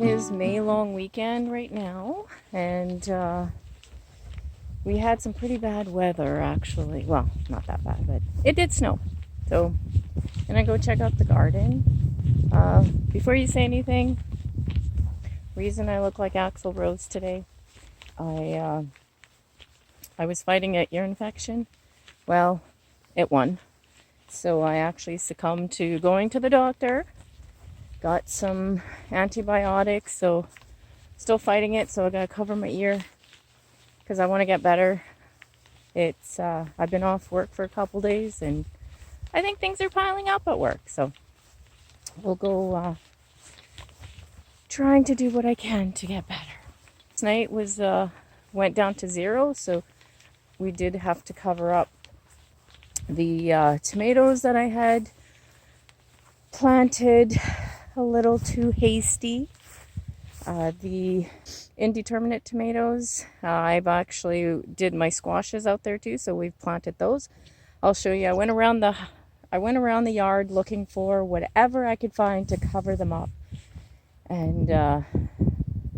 is May long weekend right now, and we had some pretty bad weather actually. Well, not that bad, but it did snow. So I'm gonna go check out the garden. Before you say anything, reason I look like Axl Rose today, I was fighting an ear infection. Well, it won. So I actually succumbed to going to the doctor. Got some antibiotics, so still fighting it, so I gotta cover my ear because I want to get better. It's I've been off work for a couple days and I think things are piling up at work, so we'll go trying to do what I can to get better. Tonight was went down to 0, so we did have to cover up the tomatoes that I had planted a little too hasty. The indeterminate tomatoes, I've actually did my squashes out there too, so we've planted those. I'll show you. I went around the yard looking for whatever I could find to cover them up, and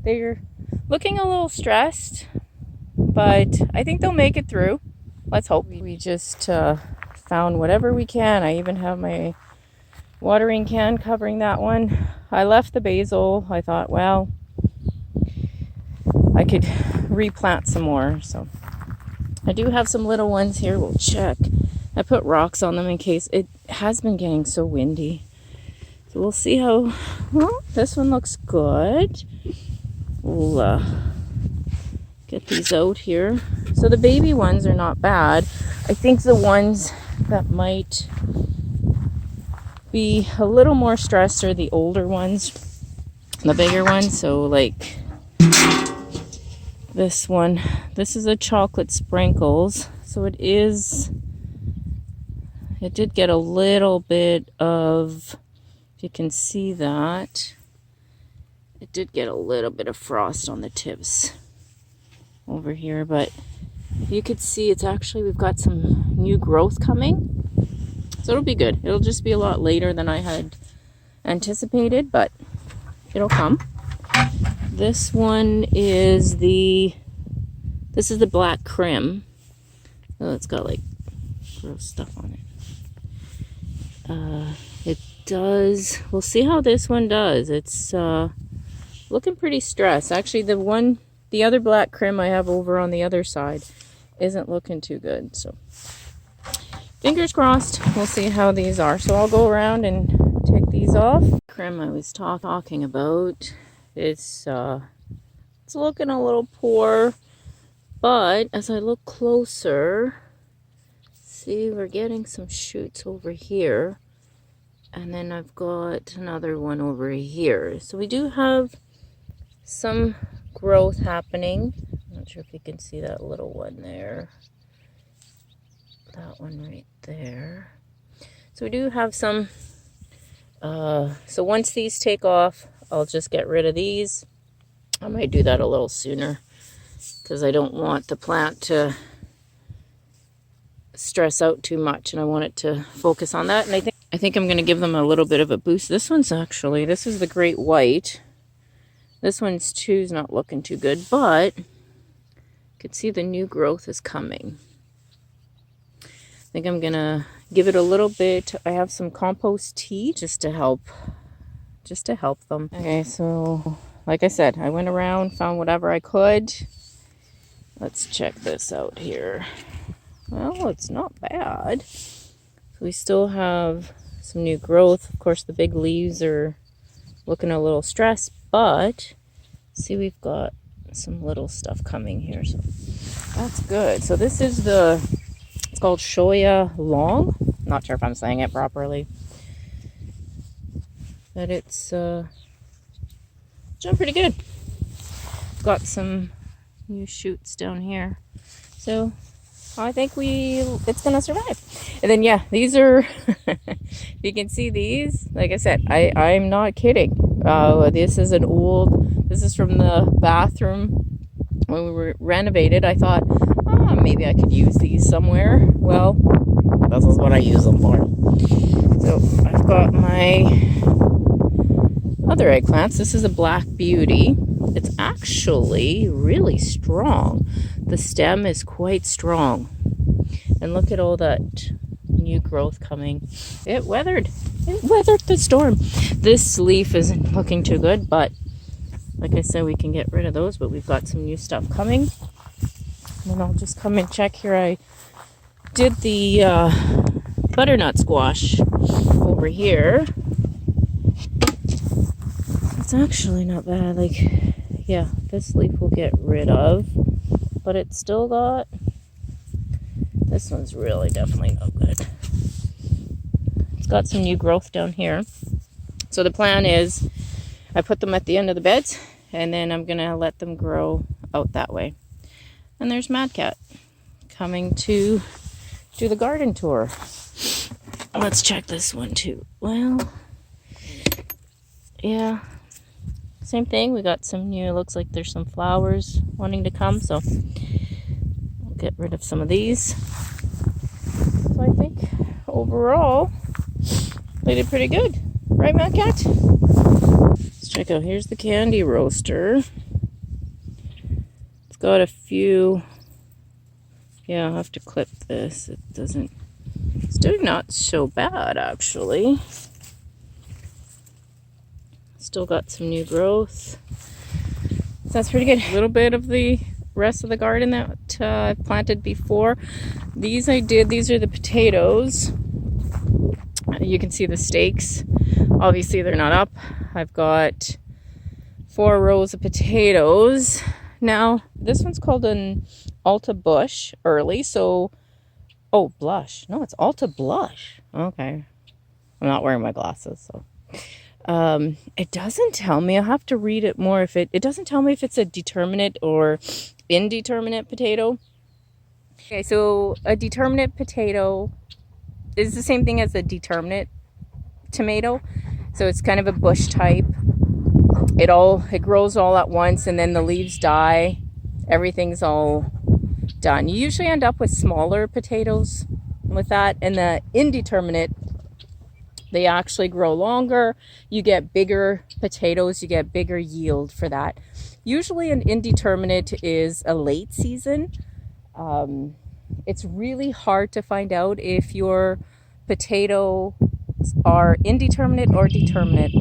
they're looking a little stressed, but I think they'll make it through. Let's hope. We just found whatever we can. I even have my watering can covering that one. I left the basil. I thought, well, I could replant some more. So I do have some little ones here. We'll check. I put rocks on them in case. It has been getting so windy. So we'll see how, well, this one looks good. We'll get these out here. So the baby ones are not bad. I think the ones that might be a little more stressed are the older ones, the bigger ones. So like this one, this is a chocolate sprinkles, so it did get a little bit of, if you can see that, it did get a little bit of frost on the tips over here, but you could see it's actually, we've got some new growth coming. So it'll be good. It'll just be a lot later than I had anticipated, but it'll come. This one is this is the black crim. Oh, it's got like gross stuff on it. It does, we'll see how this one does. It's looking pretty stressed. Actually, the other black crim I have over on the other side isn't looking too good, so fingers crossed. We'll see how these are. So I'll go around and take these off. Crim I was talking about, it's looking a little poor, but as I look closer, see, we're getting some shoots over here, and then I've got another one over here. So we do have some growth happening. I'm not sure if you can see that little one there. That one right there. So we do have some, so once these take off, I'll just get rid of these. I might do that a little sooner because I don't want the plant to stress out too much, and I want it to focus on that. And I think I'm going to give them a little bit of a boost. This one's actually, this is the Great White. This one's too's not looking too good, but you can see the new growth is coming. I think I'm gonna give it a little bit. I have some compost tea just to help them. Okay, so like I said, I went around, found whatever I could. Let's check this out here. Well, it's not bad. So we still have some new growth. Of course, the big leaves are looking a little stressed, but see, we've got some little stuff coming here, so that's good. So this is it's called Shoya Long. Not sure if I'm saying it properly, but it's doing pretty good. Got some new shoots down here, so I think it's gonna survive. And then yeah, these are you can see these, like I said, I'm not kidding. This is from the bathroom when we were renovated. I thought, maybe I could use these somewhere. Well, this is what I use them for. So I've got my other eggplants. This is a Black Beauty. It's actually really strong. The stem is quite strong. And look at all that new growth coming. It weathered the storm. This leaf isn't looking too good, but like I said, we can get rid of those, but we've got some new stuff coming. And then I'll just come and check here. I did the butternut squash over here. It's actually not bad. Like, yeah, this leaf we'll get rid of, but it's still got, this one's really definitely not good. It's got some new growth down here. So the plan is I put them at the end of the beds, and then I'm gonna let them grow out that way. And there's Mad Cat coming to do the garden tour. Let's check this one too. Well, yeah, same thing. We got some new, looks like there's some flowers wanting to come, so I'll get rid of some of these. So I think overall they did pretty good, right, Mad Cat? Let's check out, here's the candy roaster. It's got a few, yeah, I'll have to clip this. It doesn't, it's doing not so bad actually. Still got some new growth. So that's pretty good. A little bit of the rest of the garden that I planted before. These I did, these are the potatoes. You can see the stakes. Obviously they're not up. I've got 4 rows of potatoes. Now, this one's called an Alta Bush early, so, oh, blush. No, it's Alta Blush. Okay. I'm not wearing my glasses, so. It doesn't tell me. I'll have to read it more. If it doesn't tell me if it's a determinate or indeterminate potato. Okay, so a determinate potato is the same thing as a determinate tomato. So it's kind of a bush type. It grows all at once, and then the leaves die. Everything's all done. You usually end up with smaller potatoes with that, and the indeterminate, they actually grow longer. You get bigger potatoes, you get bigger yield for that. Usually an indeterminate is a late season. It's really hard to find out if your potatoes are indeterminate or determinate.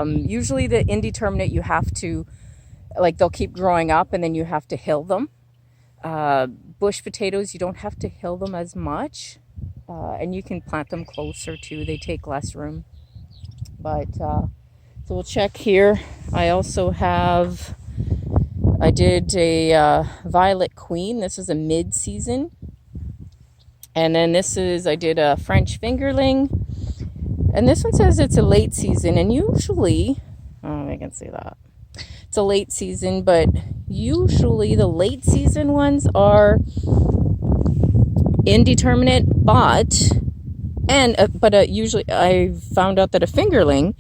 Usually the indeterminate, you have to, like, they'll keep growing up and then you have to hill them. Bush potatoes, you don't have to hill them as much. And you can plant them closer too. They take less room. But so we'll check here. I also have, I did a Violet Queen. This is a mid-season. And then this is, I did a French Fingerling. And this one says it's a late season. And usually, oh, I can see that. It's a late season, but usually the late season ones are indeterminate, but usually I found out that a fingerling,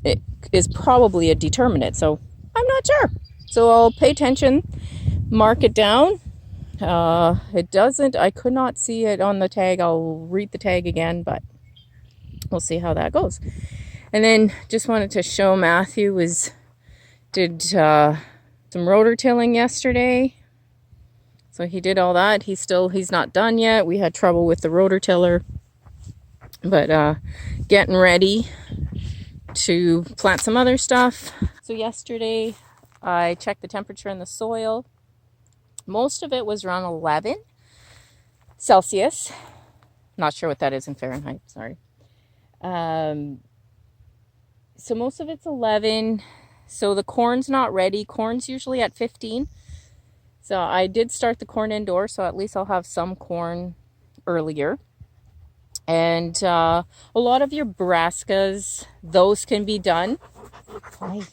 it is probably a determinate, so I'm not sure. So I'll pay attention, mark it down. It doesn't, I could not see it on the tag. I'll read the tag again, but we'll see how that goes. And then just wanted to show Matthew did some rotor-tilling yesterday. So he did all that. He's not done yet. We had trouble with the rototiller, but getting ready to plant some other stuff. So yesterday I checked the temperature in the soil. Most of it was around 11 Celsius. Not sure what that is in Fahrenheit, sorry. So most of it's 11. So the corn's not ready. Corn's usually at 15. So I did start the corn indoors, so at least I'll have some corn earlier. And a lot of your brassicas, those can be done. A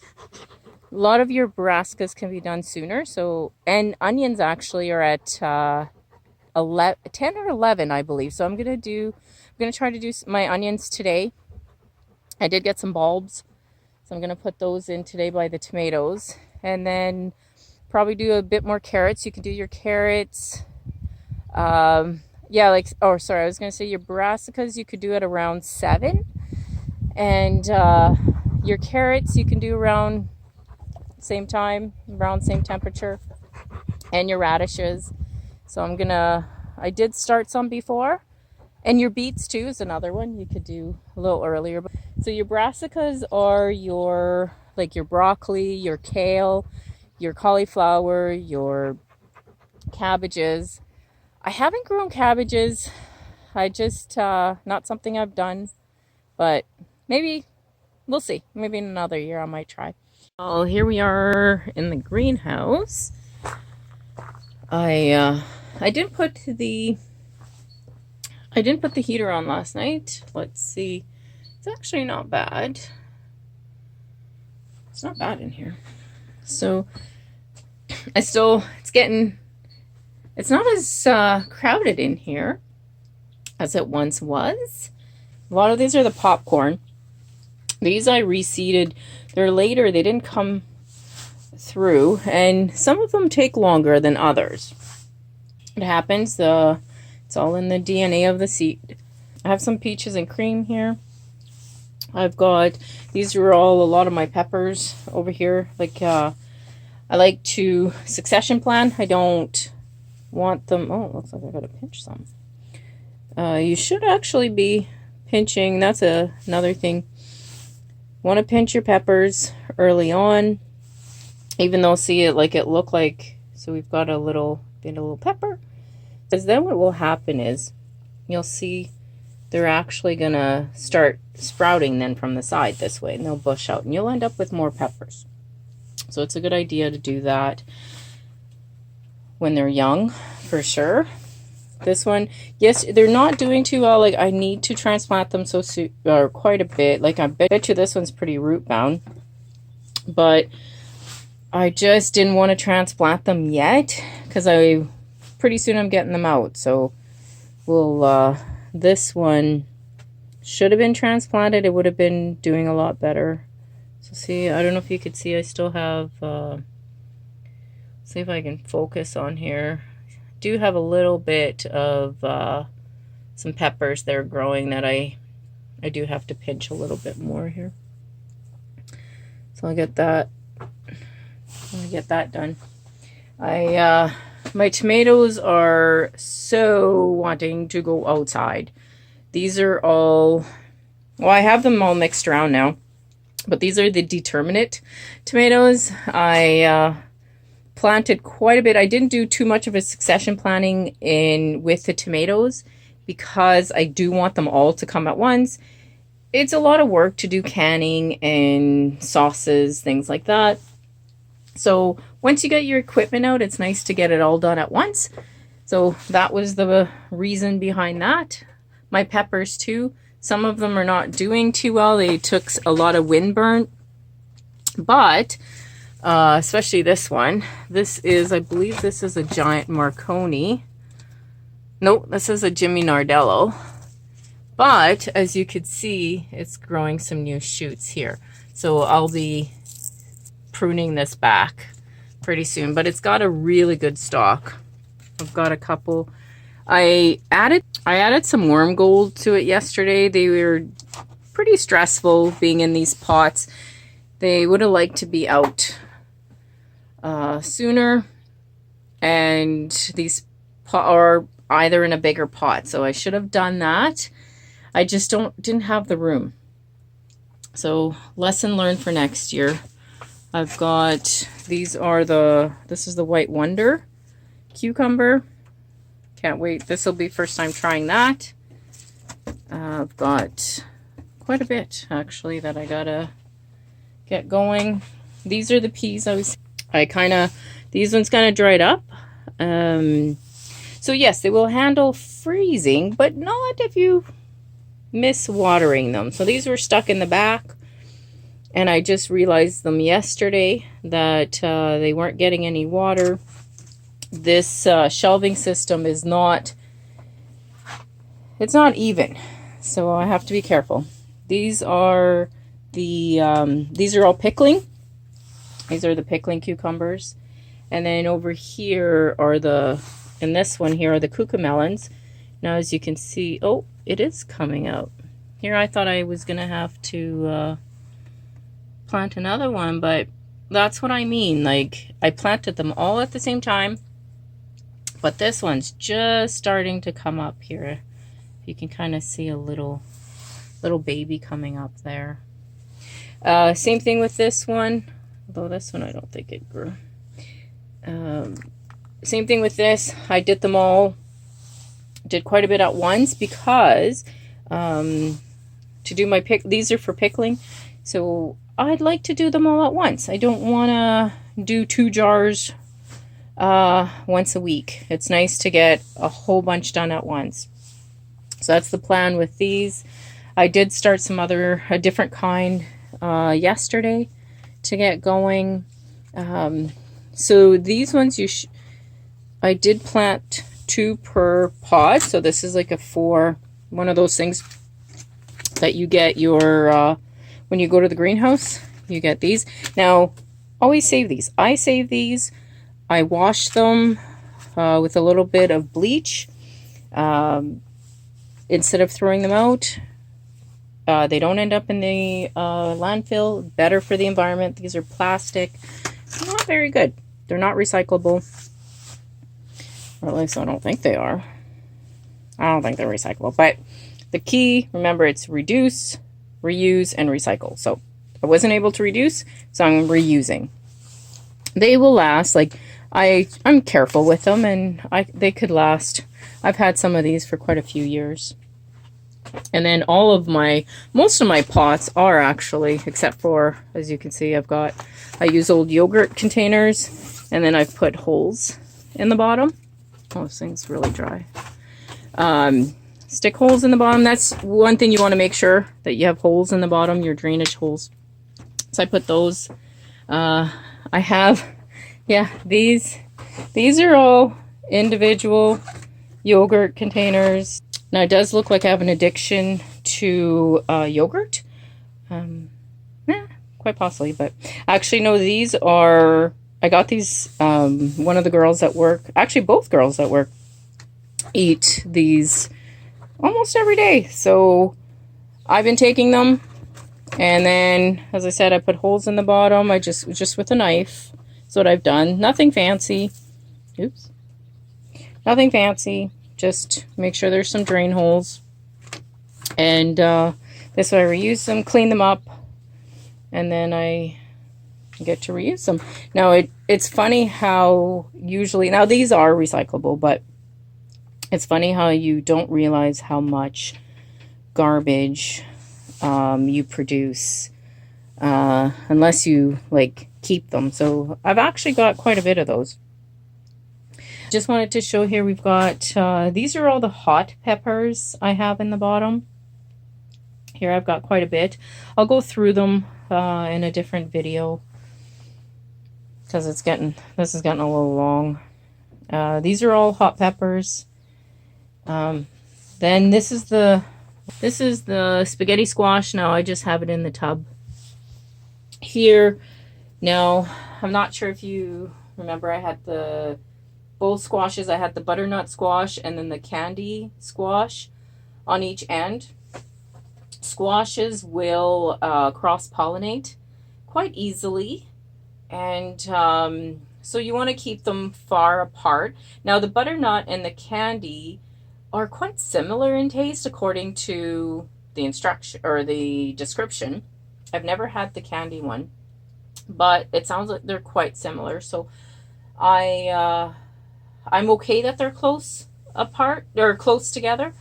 lot of your brassicas can be done sooner. So, and onions actually are at 10 or 11, I believe. So I'm gonna try to do my onions today. I did get some bulbs, so I'm gonna put those in today by the tomatoes, and then probably do a bit more carrots. You can do your carrots. Yeah, like, oh, sorry, I was going to say your brassicas, you could do it around 7. And your carrots you can do around same time, around same temperature, and your radishes. So I did start some before. And your beets too is another one you could do a little earlier. So your brassicas are your broccoli, your kale, your cauliflower, your cabbages. I haven't grown cabbages. I just not something I've done, but maybe we'll see. Maybe in another year I might try. Well, here we are in the greenhouse. I didn't put the heater on last night. Let's see. It's actually not bad. It's not bad in here. So it's not as crowded in here as it once was. A lot of these are the popcorn. These I reseeded. They're later. They didn't come through, and some of them take longer than others. It happens. It's all in the DNA of the seed. I have some peaches and cream here. These are a lot of my peppers over here. I like to succession plant. I don't want them. Oh, it looks like I gotta pinch some. You should actually be pinching. That's another thing. Want to pinch your peppers early on, even though it looked like. So we've got a little pepper. Because then what will happen is you'll see they're actually going to start sprouting then from the side this way, and they'll bush out, and you'll end up with more peppers. So it's a good idea to do that when they're young, for sure. This one, yes, they're not doing too well. I need to transplant them quite a bit. I bet you this one's pretty root bound, but I just didn't want to transplant them yet because pretty soon I'm getting them out. So this one should have been transplanted. It would have been doing a lot better. So see, I don't know if you could see, I still have, see if I can focus on here. I do have a little bit of some peppers that are growing that I do have to pinch a little bit more here. So I'll get that done. My tomatoes are so wanting to go outside. These are all, well, I have them all mixed around now, but these are the determinate tomatoes. I planted quite a bit. I didn't do too much of a succession planting with the tomatoes because I do want them all to come at once. It's a lot of work to do canning and sauces, things like that. So once you get your equipment out, it's nice to get it all done at once. So that was the reason behind that. My peppers too, some of them are not doing too well. They took a lot of windburn, but especially this one. I believe this is a giant Marconi. Nope, this is a Jimmy Nardello. But as you could see, it's growing some new shoots here. So I'll be pruning this back pretty soon, but it's got a really good stalk. I've got a couple. I added some worm gold to it yesterday. They were pretty stressful being in these pots. They would have liked to be out sooner, and these are either in a bigger pot, so I should have done that. I just didn't have the room. So lesson learned for next year. I've got, this is the White Wonder cucumber. Can't wait. This will be first time trying that. I've got quite a bit actually that I gotta get going. These are the peas these ones kind of dried up. So yes, they will handle freezing, but not if you miss watering them. So these were stuck in the back. And I just realized them yesterday that they weren't getting any water. This shelving system is it's not even. So I have to be careful. These are all pickling. These are the pickling cucumbers. And then over here in this one here are the cucamelons. Now as you can see, oh, it is coming out. Here I thought I was going to have to plant another one, but that's what I mean. Like, I planted them all at the same time, but this one's just starting to come up here. You can kind of see a little baby coming up there. Same thing with this one, although this one I don't think it grew. Same thing with this. I did them all, did quite a bit at once because to do my these are for pickling, so I'd like to do them all at once. I don't want to do 2 jars once a week. It's nice to get a whole bunch done at once. So that's the plan with these. I did start a different kind yesterday to get going. So these ones I did plant 2 per pod. So this is like one of those things that you get your when you go to the greenhouse. You get these. Now, always save these. I save these. I wash them with a little bit of bleach instead of throwing them out. They don't end up in the landfill. Better for the environment. These are plastic. Not very good. They're not recyclable. Or at least I don't think they are. I don't think they're recyclable. But the key, remember, it's reduce, reuse, and recycle. So I wasn't able to reduce, so I'm reusing. They will last. Like, I'm careful with them, and they could last. I've had some of these for quite a few years. And then most of my pots are actually, except for, as you can see, I use old yogurt containers, and then I've put holes in the bottom. Oh, this thing's really dry. Stick holes in the bottom. That's one thing you want to make sure, that you have holes in the bottom, your drainage holes. So I put those. I have, yeah, these are all individual yogurt containers. Now, it does look like I have an addiction to yogurt. Quite possibly, but actually, no, these are, I got these, one of the girls at work, actually both girls at work, eat these almost every day. So I've been taking them, and then, as I said, I put holes in the bottom. I just with a knife. That's what I've done. Nothing fancy. Oops. Nothing fancy. Just make sure there's some drain holes. And this way I reuse them, clean them up, and then I get to reuse them. Now, it's funny how usually, now these are recyclable, but it's funny how you don't realize how much garbage you produce unless you, like, keep them. So I've actually got quite a bit of those. Just wanted to show here, we've got, these are all the hot peppers I have in the bottom. Here I've got quite a bit. I'll go through them in a different video because this is getting a little long. These are all hot peppers. Then this is the spaghetti squash. Now I just have it in the tub here. Now, I'm not sure if you remember, I had both squashes. I had the butternut squash and then the candy squash on each end. Squashes will cross-pollinate quite easily, and so you want to keep them far apart. Now, the butternut and the candy are quite similar in taste according to the instruction or the description. I've never had the candy one, but it sounds like they're quite similar. So I'm okay that they're close apart or close together,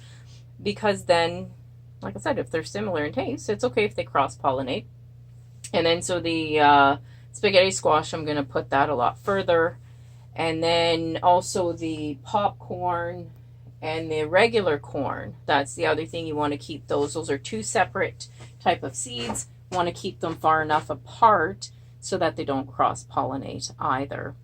because then, like I said, if they're similar in taste, it's okay if they cross-pollinate. And then so the spaghetti squash, I'm going to put that a lot further. And then also the popcorn and the regular corn. That's the other thing, you want to keep those. Those are 2 separate type of seeds. You want to keep them far enough apart so that they don't cross-pollinate either.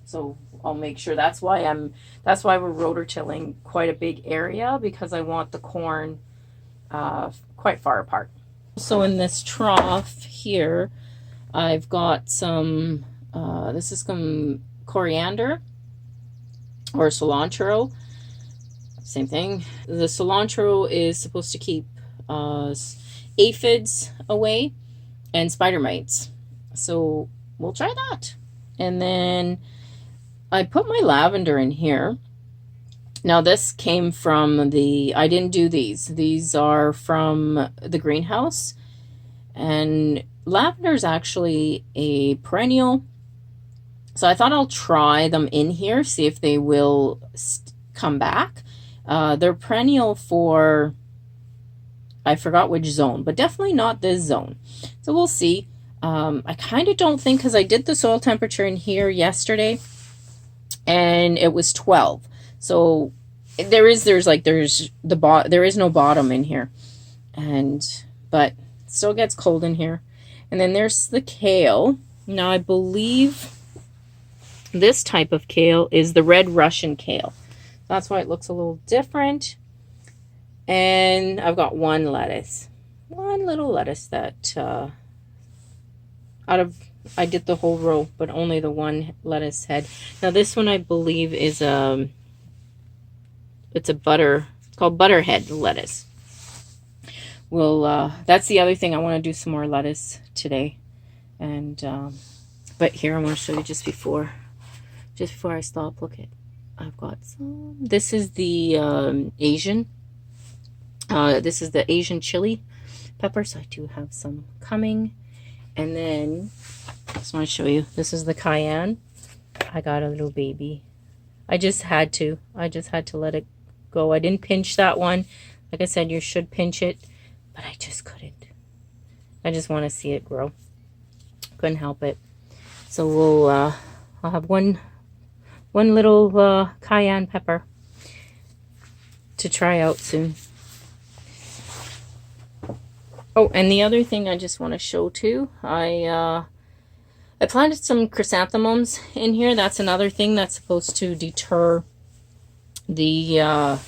So I'll make sure, that's why we're rototilling quite a big area, because I want the corn quite far apart. So in this trough here, I've got some, this is some coriander or cilantro. same thing. The cilantro is supposed to keep aphids away and spider mites. So we'll try that. And then I put my lavender in here. Now this came from I didn't do these. These are from the greenhouse. And lavender is actually a perennial. So I thought I'll try them in here, see if they will come back. They're perennial for, I forgot which zone, but definitely not this zone. So we'll see. I kind of don't think, because I did the soil temperature in here yesterday and it was 12. So there is no bottom in here, but it still gets cold in here. And then there's the kale. Now I believe this type of kale is the red Russian kale. That's why it looks a little different. And I've got one little lettuce that I did the whole row, but only the one lettuce head. Now this one I believe is it's called butterhead lettuce. That's the other thing. I want to do some more lettuce today. And but here I want to show you just before I stop. Look at, I've got some. This is the Asian. This is the Asian chili pepper. So I do have some coming. And then I just want to show you. This is the cayenne. I got a little baby. I just had to let it go. I didn't pinch that one. Like I said, you should pinch it, but I just couldn't. I just want to see it grow. Couldn't help it. So I'll have one little cayenne pepper to try out soon. Oh, and the other thing I just want to show too, I planted some chrysanthemums in here. That's another thing that's supposed to deter the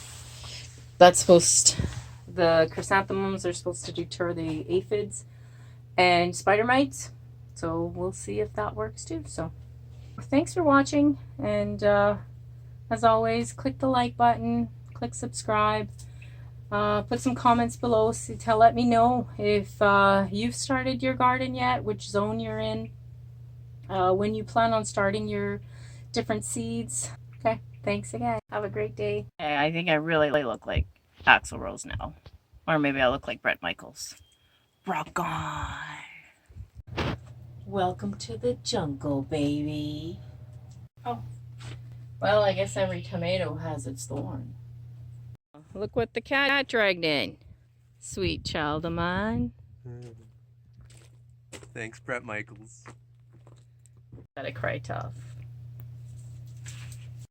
chrysanthemums are supposed to deter the aphids and spider mites. So we'll see if that works too. So thanks for watching, and as always, click the like button, click subscribe. Put some comments below to let me know if you've started your garden yet, which zone you're in, when you plan on starting your different seeds. Okay, thanks again. Have a great day. Hey, I think I really look like Axl Rose now. Or maybe I look like Bret Michaels. Rock on. Welcome to the jungle, baby. Oh, well, I guess every tomato has its thorn. Look what the cat dragged in. Sweet child of mine. Thanks, Bret Michaels. Gotta cry tough.